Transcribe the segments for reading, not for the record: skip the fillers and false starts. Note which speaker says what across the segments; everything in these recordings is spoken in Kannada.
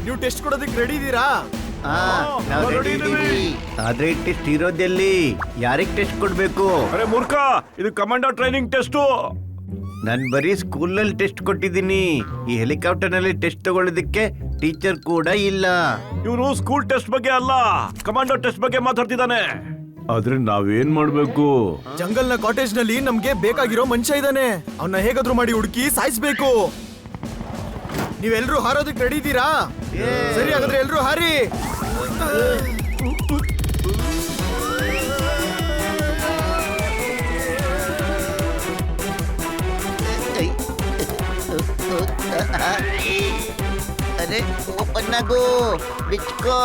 Speaker 1: ನೀವು ಟೆಸ್ಟ್ ಕೊಡೋದಕ್ಕೆ ರೆಡಿ ಇದೀರಾ?
Speaker 2: ನಾವು ರೆಡಿ ಇದೀವಿ. ಆದ್ರೆ ಟೆಸ್ಟ್ ಇರೋದೆಲ್ಲಿ? ಯಾರಿಗೆ ಟೆಸ್ಟ್ ಕೊಡ್ಬೇಕು?
Speaker 3: ಅರೆ ಮೂರ್ಖ, ಇದು ಕಮಾಂಡರ್ ಟ್ರೈನಿಂಗ್ ಟೆಸ್ಟ್.
Speaker 2: ನಾನು ಬರೀ ಸ್ಕೂಲ್ನಲ್ಲಿ ಟೆಸ್ಟ್ ಕೊಟ್ಟಿದ್ದೀನಿ. ಈ ಹೆಲಿಕಾಪ್ಟರ್ ನಲ್ಲಿ ಟೆಸ್ಟ್ ತಗೊಳ್ಳೋದಕ್ಕೆ ಟೀಚರ್ ಕೂಡ ಇಲ್ಲ.
Speaker 3: ಇವನು ಸ್ಕೂಲ್ ಟೆಸ್ಟ್ ಬಗ್ಗೆ ಅಲ್ಲ, ಕಮಾಂಡರ್ ಟೆಸ್ಟ್ ಬಗ್ಗೆ ಮಾತಾಡ್ತಿದ್ದಾನೆ. ಆದ್ರೆ ನಾವೇನ್ ಮಾಡ್ಬೇಕು?
Speaker 1: ಜಂಗಲ್ ನ ಕಾಟೇಜ್ ನಲ್ಲಿ ನಮ್ಗೆ ಬೇಕಾಗಿರೋ ಮನುಷ್ಯ ಇದ್ದಾನೆ. ಅವನ್ನ ಹೇಗಾದ್ರೂ ಮಾಡಿ ಹುಡುಕಿ ಸಾಯಿಸ್ಬೇಕು. ನೀವೆಲ್ರೂ ಹಾರೋದಕ್ಕೆ ರೆಡಿ ಇದ್ದೀರಾ? ಸರಿ, ಹಾಗಾದ್ರೆ ಎಲ್ರೂ ಹಾರಿ.
Speaker 4: ಅರೆ ಓಪನ್ ಆಗು, ಬಿಚ್ಕೋ.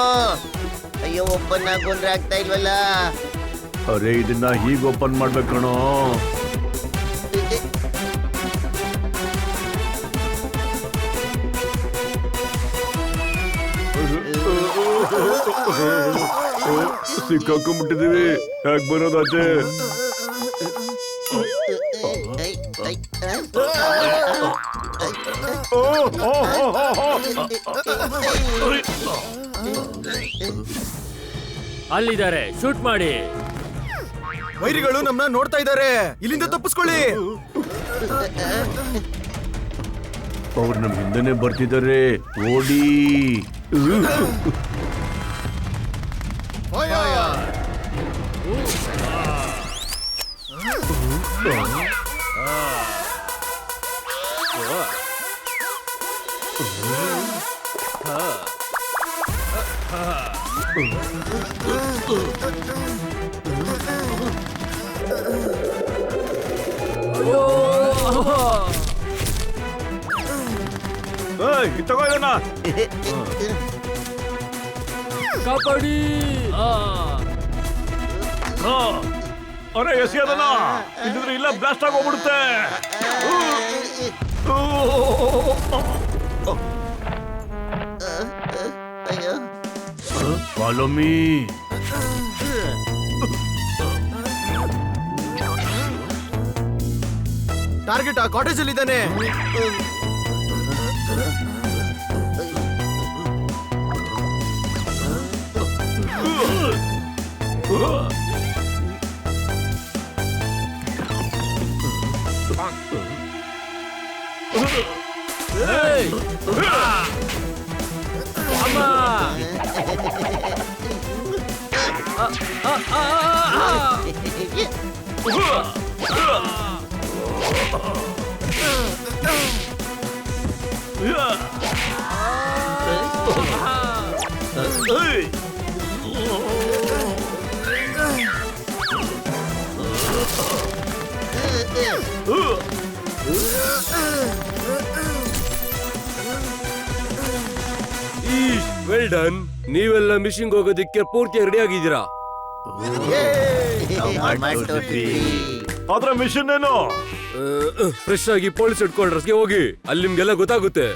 Speaker 4: ಅಯ್ಯೋ, ಓಪನ್ ಆಗು ಅಂದ್ರೆ ಆಗ್ತಾ ಇಲ್ವಲ್ಲ.
Speaker 3: ಅರೆ ಇದನ್ನ ಹೀಗೆ ಓಪನ್ ಮಾಡ್ಬೇಕಣೋ. ಸಿಕ್ಕಾಕೊಂಡ್ಬಿಟ್ಟಿದೀವಿ, ಯಾಕೆ ಬರೋದಾಚೆ?
Speaker 5: ಅಲ್ಲಿದ್ದಾರೆ, ಶೂಟ್ ಮಾಡಿ.
Speaker 1: ವೈರಿಗಳು ನಮ್ಮನ್ನ ನೋಡ್ತಾ ಇದ್ದಾರೆ, ಇಲ್ಲಿಂದ ತಪ್ಪಿಸ್ಕೊಳ್ಳಿ.
Speaker 3: ಅವ್ರು ನಮ್ ಹಿಂದೆನೆ ಬರ್ತಿದ್ದಾರೆ, ಓಡಿ. ತಗೋ ಇದನ್ನ.
Speaker 5: ಕಾಪಾಡಿ.
Speaker 3: ಅರೆ ಎಸಿ ಅದನ್ನ, ಇಲ್ಲಿದ್ರೆ ಇಲ್ಲ ಬ್ಲಾಸ್ಟ್ ಆಗೋಗ್ಬಿಡುತ್ತೆ.
Speaker 4: ಅಯ್ಯೋ,
Speaker 3: ಫಾಲೋ ಮೀ.
Speaker 1: ಟಾರ್ಗೆಟ್ ಆ ಕಾಟೇಜ್ ಅಲ್ಲಿ ಇದ್ದಾನೆ.
Speaker 5: Well done. ನೀವೆಲ್ಲ ಮಿಷಿಂಗ್ ಹೋಗೋದಿಕ್ಕೆ ಪೂರ್ತಿ ರೆಡಿ ಆಗಿದ್ದೀರಾ?
Speaker 3: ಆದ್ರೆ ಮಿಷನ್ ಏನು?
Speaker 5: ಫ್ರೆಶ್ ಆಗಿ ಪೊಲೀಸ್ ಹೆಡ್ ಕ್ವಾರ್ಟರ್ಸ್ಗೆ ಹೋಗಿ, ಅಲ್ಲಿ ನಿಮ್ಗೆಲ್ಲ ಗೊತ್ತಾಗುತ್ತೆ.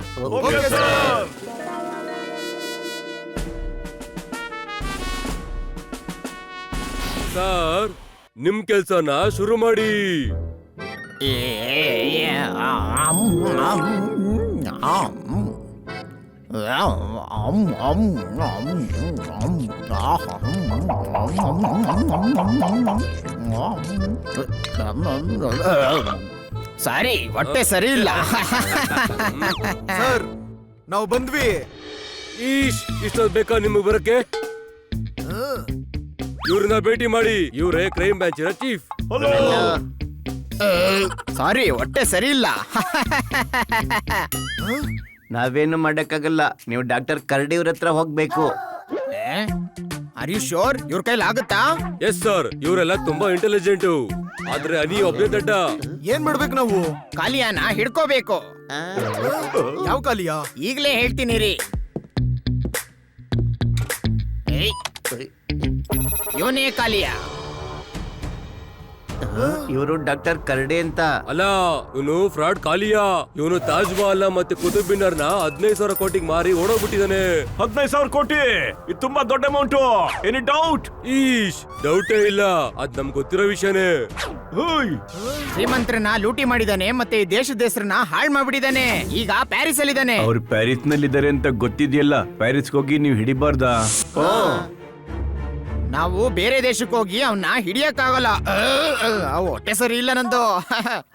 Speaker 5: ಸರ್, ನಿಮ್ ಕೆಲ್ಸನ ಶುರು ಮಾಡಿ.
Speaker 6: ಸಾರಿ, ಹೊಟ್ಟೆ ಸರಿ ಇಲ್ಲ.
Speaker 1: ಸರ್, ನಾವು ಬಂದ್ವಿ.
Speaker 5: ಇಷ್ಟೊಂದು ಬೇಕಾ ನಿಮಗೆ ಬರಕ್ಕೆ? ಇವ್ರನ್ನ ಭೇಟಿ ಮಾಡಿ, ಇವರೇ ಕ್ರೈಮ್ ಬ್ರಾಂಚಿನ ಚೀಫ್.
Speaker 6: ಸಾರಿ, ಹೊಟ್ಟೆ ಸರಿ ಇಲ್ಲ.
Speaker 2: ನಾವೇನು ಮಾಡಕ್ಕಾಗಲ್ಲ. ನೀವು ಡಾಕ್ಟರ್ ಕರಡಿ ಅವ್ರ ಹತ್ರ ಹೋಗ್ಬೇಕು.
Speaker 6: Are you sure? ಇವ್ರ ಕೈಲಿ ಆಗುತ್ತಾ?
Speaker 5: ಎಸ್ ಸರ್, ಇವರೆಲ್ಲ ತುಂಬಾ ಇಂಟೆಲಿಜೆಂಟ್. ಆದ್ರೆ ಅನಿ ಒಬ್ಬನೇ ದಡ್ಡ.
Speaker 1: ಏನ್ ಮಾಡ್ಬೇಕು ನಾವು?
Speaker 6: ಕಾಲಿಯಾನ ಹಿಡ್ಕೋಬೇಕು.
Speaker 1: ಯಾವ ಕಾಲಿಯಾ?
Speaker 6: ಈಗ್ಲೇ ಹೇಳ್ತೀನಿ ರೀ. ಇವನೇ ಕಾಲಿಯ.
Speaker 2: ಇವರು ಡಾಕ್ಟರ್ ಕರ್ಡೆ ಅಂತ.
Speaker 5: ಅಲ್ಲ, ಇವನು ಫ್ರಾಡ್ ಕಾಲಿಯಾ. ಇವನು ತಾಜ್ ಮಹಲ್ ಮತ್ತೆ ಕುತುಬ್ ಮಿನಾರ್ ನ 15,000 ಕೋಟಿಗೆ ಮಾರಿ ಓಡೋಗ್ಬಿಟ್ಟಿದ್ದಾನೆ.
Speaker 3: 15,000 ಕೋಟಿ ಇದು ತುಂಬಾ ದೊಡ್ಡ ಅಮೌಂಟ್. Any doubt?
Speaker 5: ಈಶ್, ಡೌಟೇ ಇಲ್ಲ, ಅದ್ ನಮ್ಗೆ ಗೊತ್ತಿರೋ ವಿಷಯನೇ.
Speaker 6: ಶ್ರೀಮಂತರನ್ನ ಲೂಟಿ ಮಾಡಿದಾನೆ ಮತ್ತೆ ಈ ದೇಶದ ಹೆಸರನ್ನ ಹಾಳ್ ಮಾಡ್ಬಿಟ್ಟಿದಾನೆ. ಈಗ ಪ್ಯಾರಿಸ್ ಅಲ್ಲಿ ಇದಾನೆ.
Speaker 3: ಅವ್ರು ಪ್ಯಾರಿಸ್ ನಲ್ಲಿ ಇದಾರೆ ಅಂತ ಗೊತ್ತಿದೆಯಲ್ಲ, ಪ್ಯಾರಿಸ್ಗೆ ಹೋಗಿ ನೀವು ಹಿಡಿಬಾರ್ದಾ?
Speaker 6: ನಾವು ಬೇರೆ ದೇಶಕ್ಕೆ ಹೋಗಿ ಅವನ್ನ ಹಿಡಿಯಕ್ಕಾಗಲ್ಲ. ಹೊಟ್ಟೆ ಸರಿ ಇಲ್ಲ ನಂದು.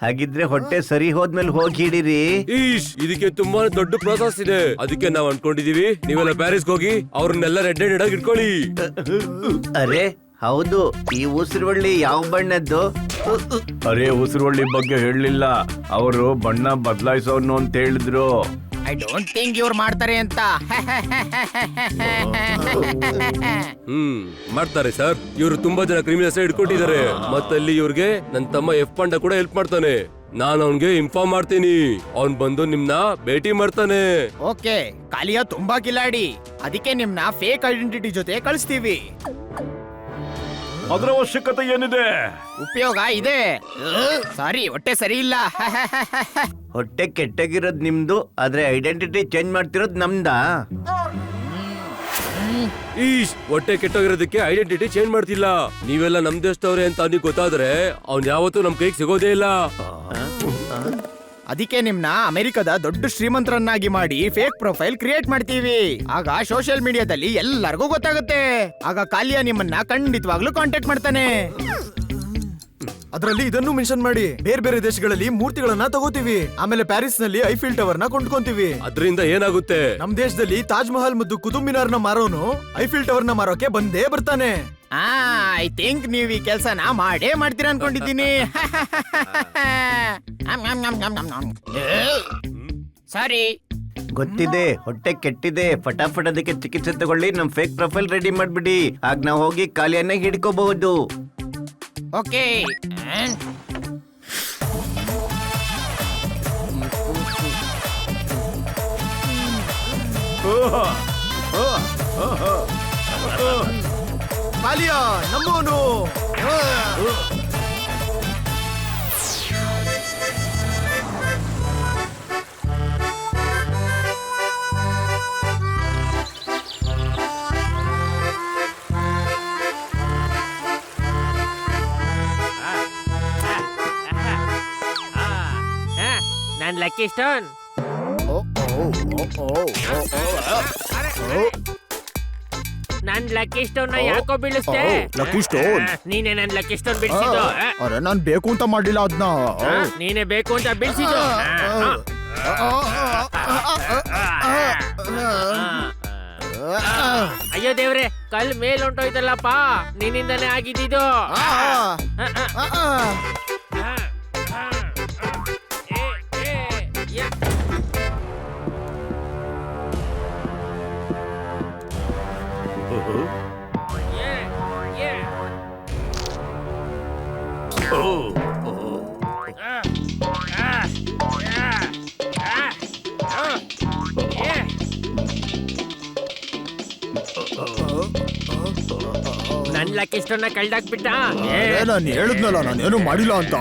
Speaker 2: ಹಾಗಿದ್ರೆ ಹೊಟ್ಟೆ ಸರಿ ಹೋದ್ಮೇಲೆ ಹೋಗಿ ಹಿಡೀರಿ.
Speaker 5: ಈಶ್, ಇದಕ್ಕೆ ತುಂಬಾ ದೊಡ್ಡ ಪ್ರೋಸೆಸ್ ಇದೆ. ಅದಕ್ಕೆ ನಾವ್ ಅನ್ಕೊಂಡಿದೀವಿ ನೀವೆಲ್ಲ ಪ್ಯಾರಿಸ್ಗೆ ಹೋಗಿ ಅವ್ರನ್ನೆಲ್ಲ ರೆಡ್ ಹ್ಯಾಂಡೆಡ್ ಆಗಿ ಇಟ್ಕೊಳ್ಳಿ.
Speaker 2: ಅರೆ ಹೌದು, ಈ ಉಸಿರುವಳ್ಳಿ ಯಾವ ಬಣ್ಣದ್ದು?
Speaker 3: ಅರೆ ಉಸಿರುವಳ್ಳಿ ಬಗ್ಗೆ ಹೇಳಲಿಲ್ಲ, ಅವರು ಬಣ್ಣ ಬದಲಾಯಿಸೋನು ಅಂತ ಹೇಳಿದ್ರು.
Speaker 6: ಐ ಡೋಂಟ್ ಥಿಂಕ್ ಇವ್ರು ಮಾಡ್ತಾರೆ ಅಂತ.
Speaker 5: ಮಾಡ್ತಾರೆ ಸರ್. ಇವ್ರು ತುಂಬಾ ಜನ ಕ್ರಿಮಿನಲ್ಸ್ ಹಿಡ್ಕೊಟ್ಟಿದ್ದಾರೆ. ಮತ್ತಲ್ಲಿ ಇವ್ರಿಗೆ ನನ್ ತಮ್ಮ ಎಫ್ ಪಂಡ ಕೂಡ ಹೆಲ್ಪ್ ಮಾಡ್ತಾನೆ. ನಾನು ಅವನ್ಗೆ ಇನ್ಫಾರ್ಮ್ ಮಾಡ್ತೀನಿ. ಅವ್ನ್ ಬಂದು ನಿಮ್ನ ಭೇಟಿ ಮಾಡ್ತಾನೆ.
Speaker 6: ಓಕೆ, ಕಾಲಿಯಾ ತುಂಬಾ ಕಿಲಾಡಿ. ಅದಕ್ಕೆ ನಿಮ್ನ ಫೇಕ್ ಐಡೆಂಟಿಟಿ ಜೊತೆ ಕಳಿಸ್ತೀವಿ.
Speaker 3: ಅದರ ಅವಶ್ಯಕತೆ ಏನಿದೆ?
Speaker 6: ಉಪಯೋಗ ಇದೆ. ಸಾರಿ, ಹೊಟ್ಟೆ ಸರಿ ಇಲ್ಲ.
Speaker 2: ಹೊಟ್ಟೆ ಕೆಟ್ಟಾಗಿರೋದ್ ನಿಮ್ದು, ಆದ್ರೆ ಐಡೆಂಟಿಟಿ ಚೇಂಜ್ ಮಾಡ್ತಿರೋದ್ ನಮ್ದಾ?
Speaker 5: ಈಶ್, ಹೊಟ್ಟೆ ಕೆಟ್ಟೋಗಿರೋದಕ್ಕೆ ಐಡೆಂಟಿಟಿ ಚೇಂಜ್ ಮಾಡ್ತಿಲ್ಲ. ನೀವೆಲ್ಲ ನಮ್ ದೇಶದವ್ರೆ ಅಂತ ಅವ್ನಿಗೆ ಗೊತ್ತಾದ್ರೆ ಅವ್ನ್ ಯಾವತ್ತೂ ನಮ್ ಕೈಗೆ ಸಿಗೋದೇ ಇಲ್ಲ.
Speaker 6: ಅದಕ್ಕೆ ನಿಮ್ನ ಅಮೆರಿಕದ ದೊಡ್ಡ ಶ್ರೀಮಂತರನ್ನಾಗಿ ಮಾಡಿ ಫೇಕ್ ಪ್ರೊಫೈಲ್ ಕ್ರಿಯೇಟ್ ಮಾಡ್ತೀವಿ. ಆಗ ಸೋಷಿಯಲ್ ಮೀಡಿಯಾದಲ್ಲಿ ಎಲ್ಲರಿಗೂ ಗೊತ್ತಾಗುತ್ತೆ. ಆಗ ಕಾಲಿಯಾ ನಿಮ್ಮನ್ನ ಖಂಡಿತವಾಗ್ಲೂ ಕಾಂಟ್ಯಾಕ್ಟ್ ಮಾಡ್ತಾನೆ.
Speaker 1: ಅದರಲ್ಲಿ ಇದನ್ನು ಮೆನ್ಷನ್ ಮಾಡಿ, ಬೇರೆ ಬೇರೆ ದೇಶಗಳಲ್ಲಿ ಮೂರ್ತಿಗಳನ್ನ ತಗೋತೀವಿ. ಆಮೇಲೆ ಪ್ಯಾರಿಸ್ ನಲ್ಲಿ ಐಫಿಲ್ ಟವರ್ ನ ಕೊಂಡ್ಕೊಂತೀವಿ.
Speaker 5: ಅದ್ರಿಂದ ಏನಾಗುತ್ತೆ?
Speaker 1: ನಮ್ ದೇಶದಲ್ಲಿ ತಾಜ್ ಮಹಲ್ ಮತ್ತು ಕುತುಬ್ ಮಿನಾರ್ ನ ಮಾರೋನು ಐಫಿಲ್ ಟವರ್ ನ ಮಾರೋಕೆ ಬಂದೇ ಬರ್ತಾನೆ.
Speaker 6: ಐ ಥಿಂಕ್ ನೀವ್ ಈ ಕೆಲ್ಸನ ಮಾಡೇ ಮಾಡ್ತೀರಾ ಅನ್ಕೊಂಡಿದ್ದೀನಿ. ಸಾರಿ.
Speaker 2: ಗೊತ್ತಿದೆ, ಹೊಟ್ಟೆ ಕೆಟ್ಟಿದೆ. ಫಟಾಫಟ್ ಅದಕ್ಕೆ ಚಿಕಿತ್ಸೆ ತಗೊಳ್ಳಿ, ನಮ್ ಫೇಕ್ ಪ್ರೊಫೈಲ್ ರೆಡಿ ಮಾಡ್ಬಿಡಿ. ಆಗ ನಾವು ಹೋಗಿ ಕಾಲಿಯನ್ನ ಹಿಡ್ಕೋಬಹುದು.
Speaker 6: ಓಕೆ.
Speaker 1: ಕಾಲಿಯಾ ನಮ್ಮೋನು.
Speaker 7: ನಾನ್ ಲಕ್ಕಿ ಸ್ಟೋನ್. ನನ್ ಲಕ್ಕಿ ಸ್ಟೋನ್ ನ ಯಾಕೋ ಬೀಳಿಸ್ತೆ?
Speaker 6: Lucky stone?
Speaker 7: ನೀನೇ ನನ್ ಲಕ್ಕಿ ಸ್ಟೋನ್ ಬಿಡಿಸಿದ್ದು.
Speaker 6: ಅರೆ ನಾನ್ ಬೇಕು ಅಂತ ಮಾಡಿಲ್ಲ ಅದನ್ನ.
Speaker 7: ನೀನೇ ಬೇಕು ಅಂತ ಬಿಡಿಸಿದ್ದು. ಅಯ್ಯೋ ದೇವ್ರೆ, ಕಲ್ ಮೇಲ್ ಹೊಂಟೋಯ್ತಲ್ಲಪ್ಪ. ನಿನ್ನಿಂದನೇ ಆಗಿದ್ದು. ನನ್ ಲಕ್ಕಿ ಸ್ಟೋನ್ ನ ಕಳ್ದಾಕ್ಬಿಟ್ಟ.
Speaker 6: ನಾನು ಹೇಳಿದ್ನಲ್ಲ ನಾನೇನು ಮಾಡಿಲ್ಲ ಅಂತ.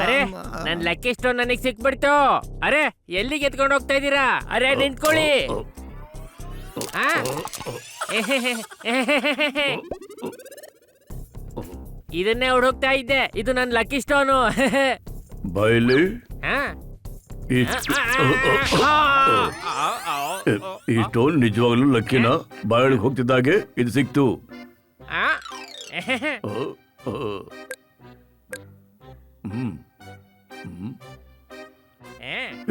Speaker 7: ಅರೆ ನನ್ ಲಕ್ಕಿ ಸ್ಟೋನ್ ನನಗ್ ಸಿಕ್ಬಿಡ್ತು. ಅರೆ ಎಲ್ಲಿಗೆ ಎತ್ಕೊಂಡು ಹೋಗ್ತಾ ಇದೀರಾ? ಅರೆ ನಿಂತ್ಕೊಳ್ಳಿ. ಇದನ್ನೇ ಹುಡುಕ್ತಾ ಇದ್ದೆ. ಇದು ನನ್ ಲಕ್ಕಿ ಸ್ಟೋನು.
Speaker 3: ಬೈಲಿ ಈ ಸ್ಟೋನ್ ನಿಜವಾಗ್ಲೂ ಲಕ್ಕಿನ? ಬಾಯೊಳಗೆ ಹೋಗ್ತಿದ್ದಾಗೆ ಇದು ಸಿಕ್ತು.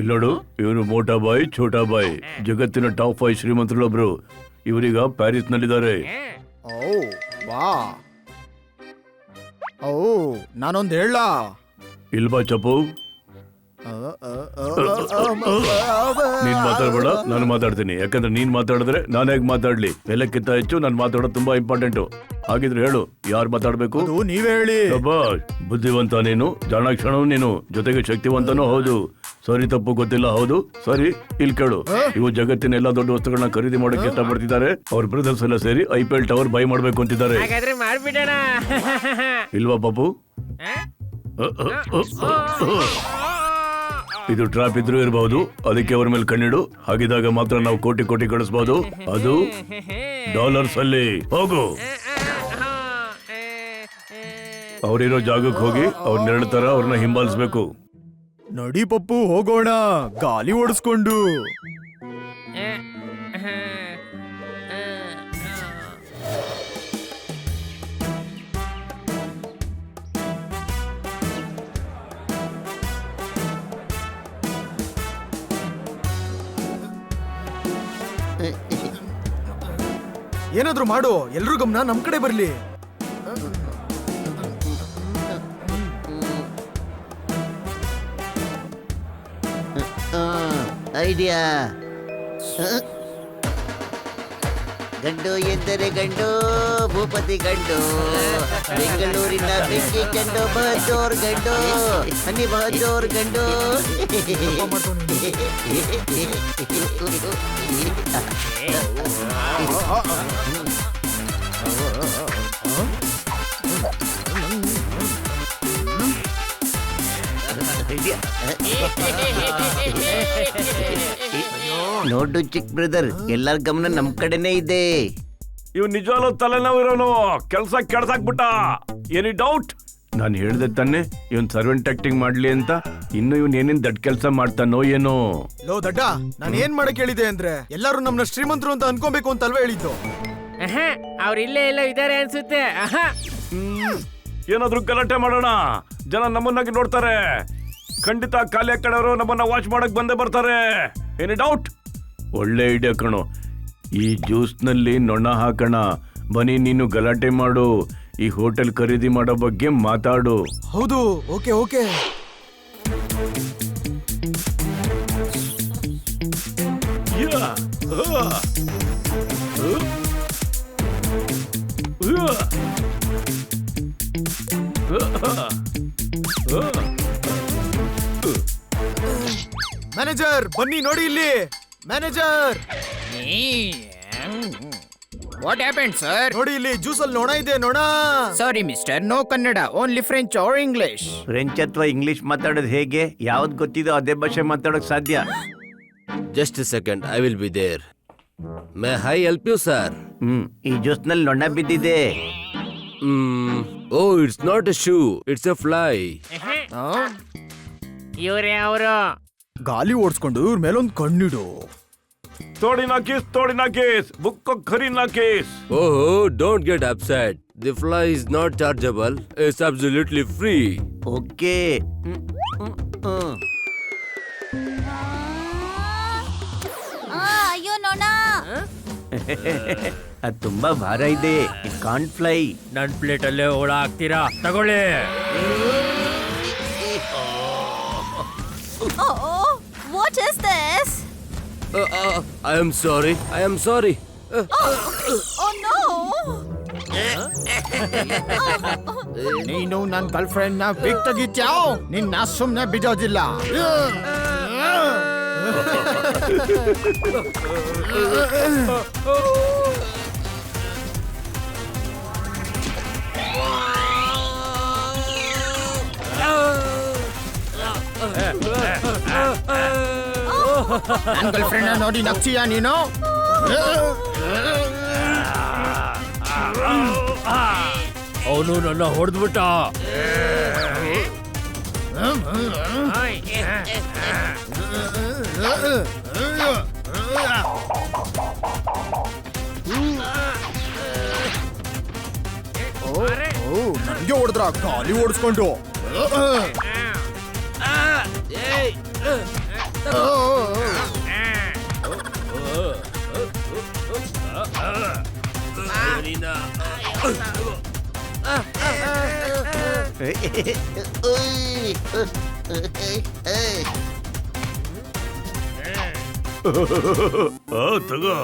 Speaker 3: ಇಲ್ಲೋಡು, ಇವನು ಮೋಟಾ ಬಾಯ್ ಛೋಟಾ ಬಾಯ್, ಜಗತ್ತಿನ ಟಾಪ್ 5 ಶ್ರೀಮಂತರೊಬ್ರು. ಇವರೀಗ ಪ್ಯಾರಿಸ್ ನಲ್ಲಿದ್ದಾರೆ.
Speaker 6: ವಾ, ನಾನೊಂದ್ ಹೇಳ.
Speaker 3: ಇಲ್ಬಾ ಚಪ್ಪು, ನೀನ್ ಮಾತಾಡ್ಬೇಡ, ನಾನು ಮಾತಾಡ್ತೀನಿ. ಯಾಕಂದ್ರೆ ನೀನ್ ಮಾತಾಡಿದ್ರೆ ನಾನು ಹೇಗ್ ಮಾತಾಡ್ಲಿ? ಎಲ್ಲಕ್ಕಿಂತ ಹೆಚ್ಚು ನಾನು ಮಾತಾಡೋದು ತುಂಬಾ ಇಂಪಾರ್ಟೆಂಟು. ಹಾಗಿದ್ರೆ ಹೇಳು, ಯಾರು ಮಾತಾಡ್ಬೇಕು?
Speaker 6: ನೀವೇ ಹೇಳಿ.
Speaker 3: ಬುದ್ಧಿವಂತ ನೀನು, ಜಾಣಾಕ್ಷಣವು ನೀನು, ಜೊತೆಗೆ ಶಕ್ತಿವಂತನೂ ಹೌದು. ಸರಿ ತಪ್ಪು ಗೊತ್ತಿಲ್ಲ. ಹೌದು ಸರಿ, ಇಲ್ಲಿ ಕೇಳು. ಇವು ಜಗತ್ತಿನ ಎಲ್ಲಾ ದೊಡ್ಡ ವಸ್ತುಗಳನ್ನ ಖರೀದಿ ಮಾಡೋಕೆ ಇಷ್ಟಪಡ್ತಿದ್ದಾರೆ. ಅವ್ರ ಬ್ರದರ್ಸ್ ಎಲ್ಲ ಸೇರಿ ಐಪಿಎಲ್ ಟವರ್ ಬೈ ಮಾಡ್ಬೇಕು ಅಂತಿದ್ದಾರೆ.
Speaker 7: ಹಾಗಾದ್ರೆ ಮಾಡ್ಬಿಡೋಣ.
Speaker 3: ಇಲ್ವಾ ಪಾಪು? ಇದು ಟ್ರಾಪ್ ಇದ್ರೂ ಇರಬಹುದು, ಅದಕ್ಕೆ ಅವ್ರ ಮೇಲೆ ಕಣ್ಣಿಡು. ಹಾಗಿದಾಗ ಮಾತ್ರ ನಾವು ಕೋಟಿ ಕೋಟಿ ಗಳಿಸಬಹುದು, ಅದು ಡಾಲರ್ಸ್ ಅಲ್ಲಿ. ಹೋಗು, ಅವ್ರಿರೋ ಜಾಗಕ್ಕೆ ಹೋಗಿ ಅವ್ರ ನೆರಳು ತರ ಅವ್ರನ್ನ ಹಿಂಬಾಲಿಸ್ಬೇಕು.
Speaker 1: ನಡಿ ಪಪ್ಪು ಹೋಗೋಣ, ಗಾಲಿ ಓಡಿಸ್ಕೊಂಡು. ಏನಾದ್ರೂ ಮಾಡು, ಎಲ್ರೂ ಗಮನ ನಮ್ ಕಡೆ ಬರ್ಲಿ.
Speaker 4: ಐಡಿಯಾ. ಗಂಡು ಎಂದರೆ ಗಂಡು, ಭೂಪತಿ ಗಂಡು, ಬೆಂಗಳೂರಿನ ಬೆಂಕಿ ಚಂಡು, ಬಹದ್ದೂರ್ ಗಂಡು, ಹನಿ ಬಹದ್ದೂರ್ ಗಂಡು. ನೋಡು ಚಿಕ್ ಬ್ರದರ್, ಎಲ್ಲರ ಗಮನ ನಮ್ ಕಡೆನೇ ಇದೆ.
Speaker 3: ಇವ್ ನಿಜವಾಗ್ಲೂ ತಲೆನೋವು ಇರೋನು, ಕೆಲ್ಸ ಕೆಡ್ಸಾಕ್ಬಿಟ್ಟ. Any doubt? ನಾನು ಹೇಳ್ದೆ ತಾನೆ ಇವನ್ ಸರ್ವೆಂಟ್ ಆಕ್ಟಿಂಗ್ ಮಾಡ್ಲಿ ಅಂತ. ಇನ್ನು ಇವನ್ ಏನೇನ್ ದಡ್ ಕೆಲ್ಸ ಮಾಡ್ತಾನೋ ಏನೋ.
Speaker 1: ಲೋ ದಡ್ಡ, ನಾನು ಏನ್ ಮಾಡಕ್ ಹೇಳಿದೆ ಅಂದ್ರೆ ಎಲ್ಲರೂ ನಮ್ನ ಶ್ರೀಮಂತರು ಅಂತ ಅನ್ಕೊಬೇಕು ಅಂತ ಅಲ್ವೇ ಹೇಳಿದ್ದು.
Speaker 7: ಅವ್ರ ಇಲ್ಲೇ ಎಲ್ಲ ಇದಾರೆ ಅನ್ಸುತ್ತೆ.
Speaker 3: ಏನಾದ್ರೂ ಗಲಾಟೆ ಮಾಡೋಣ, ಜನ ನಮ್ಮನ್ನಾಗಿ ನೋಡ್ತಾರೆ. ಖಂಡಿತ ಖಾಲಿ ಕಡೆಯವರು ನಮ್ಮನ್ನ ವಾಚ್ ಮಾಡಕ್ ಬಂದೇ ಬರ್ತಾರೆ. Any doubt? ಒಳ್ಳೆ ಐಡಿಯಾ ಕಣೋ. ಈ ಜ್ಯೂಸ್ ನಲ್ಲಿ ನೊಣ ಹಾಕೋಣ. ಬನ್ನಿ, ನೀನು ಗಲಾಟೆ ಮಾಡು, ಈ ಹೋಟೆಲ್ ಖರೀದಿ ಮಾಡೋ ಬಗ್ಗೆ ಮಾತಾಡು.
Speaker 1: ಹೌದು, ಓಕೆ ಓಕೆ. ಮ್ಯಾನೇಜರ್ ಬನ್ನಿ ನೋಡಿ ಇಲ್ಲಿ. Manager
Speaker 6: what happened sir?
Speaker 1: ನೋಡಿ ಇಲ್ಲಿ, ಜ್ಯೂಸ್ ಅಲ್ಲಿ ನೊಣ ಇದೆ, ನೊಣ.
Speaker 6: Sorry mister, no Kannada, only French or English.
Speaker 2: French ಅಥವಾ ಇಂಗ್ಲಿಷ್ ಮಾತಾಡೋದು ಹೇಗೆ? ಯಾವ್ದು ಗೊತ್ತಿದೋ ಅದೇ ಭಾಷೆ ಮಾತಾಡೋಕ್ ಸಾಧ್ಯ.
Speaker 5: Just a second, I will be there. May I help you sir?
Speaker 2: ಈ ಜ್ಯೂಸ್ ನಲ್ಲಿ ನೊಣ ಬಿದ್ದಿದೆ.
Speaker 5: Oh, it's not a shoe, it's a fly.
Speaker 7: ಇವ್ರೇ ಅವರು.
Speaker 1: ಗಾಲಿ ಓಡಿಸ್ಕೊಂಡು ಇವ್ರ ಮೇಲೊಂದು ಕಣ್ಣಿಡು.
Speaker 3: ತೋಡಿನ case book ಖರೀನ case.
Speaker 5: Oh, don't get upset. The fly is not chargeable. It's absolutely free.
Speaker 2: Okay.
Speaker 8: ಅಯ್ಯೋ ನೋಣ.
Speaker 2: ಅದು ತುಂಬಾ ಭಾರ ಇದೆ. It can't fly.
Speaker 7: ನನ್ ಪ್ಲೇಟ್ ಅಲ್ಲೇ ಓಡ ಹಾಕ್ತೀರಾ? ತಗೊಳ್ಳಿ.
Speaker 8: What is this?
Speaker 5: I am sorry. I am sorry.
Speaker 8: Oh no.
Speaker 6: ನೀನು ನನ್ನ ಗರ್ಲ್ ಫ್ರೆಂಡ್ ನ ಬಿಗ್ ತೆಗಿತ್ಯಾವ್, ನಿನ್ನ ಸುಮ್ನೆ ಬಿಡೋದಿಲ್ಲ. ನನ್ನ ಗರ್ಲ್ ಫ್ರೆಂಡ್ ನೋಡಿ ನಗ್ತೀಯಾ ನೀನು?
Speaker 7: ಅವನು ನನ್ನ ಹೊಡೆದ್ಬಿಟ್ಟ.
Speaker 1: ನನಗೆ ಹೊಡೆದ್ರ ಗಾಲಿ ಓಡಿಸ್ಕೊಂಡು.
Speaker 3: ತಗೋ.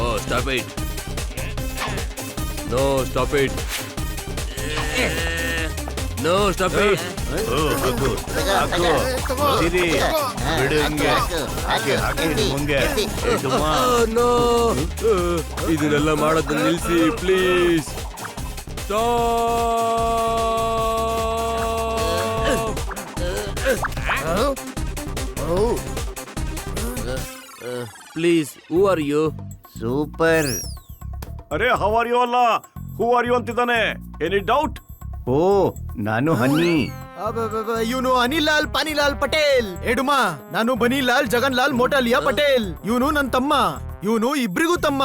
Speaker 5: Oh, stop it. No, stop it. No, stop it.
Speaker 3: ಸಿರಿ ಬಿಡು ಹಿಂಗೆ ಹಾಗೆ ಹಾಗೆ ಮುಂಗೆ
Speaker 5: Oh, no. ಇದನ್ನೆಲ್ಲ ಮಾಡೋದನ್ನ ನಿಲ್ಸಿ please. Please, who are you?
Speaker 2: Super.
Speaker 3: ಅರೆ ಹೌ ಆರ್ ಯು ಅಲ್ಲ, ಹೂ ಆರ್ ಯು ಅಂತಿದ್ದಾನೆ. Any doubt?
Speaker 2: ಓ, ನಾನು ಹನಿ.
Speaker 1: ಇವನು ಅನಿಲಾಲ್ ಪಾನಿಲಾಲ್ ಪಟೇಲ್. ಏಡುಮಾ, ನಾನು ಬನಿಲಾಲ್ ಜಗನ್ಲಾಲ್ ಮೋಟಾಲಿಯಾ ಪಟೇಲ್. ಇವನು ನನ್ ತಮ್ಮ. ಇವನು ಇಬ್ರಿಗೂ ತಮ್ಮ.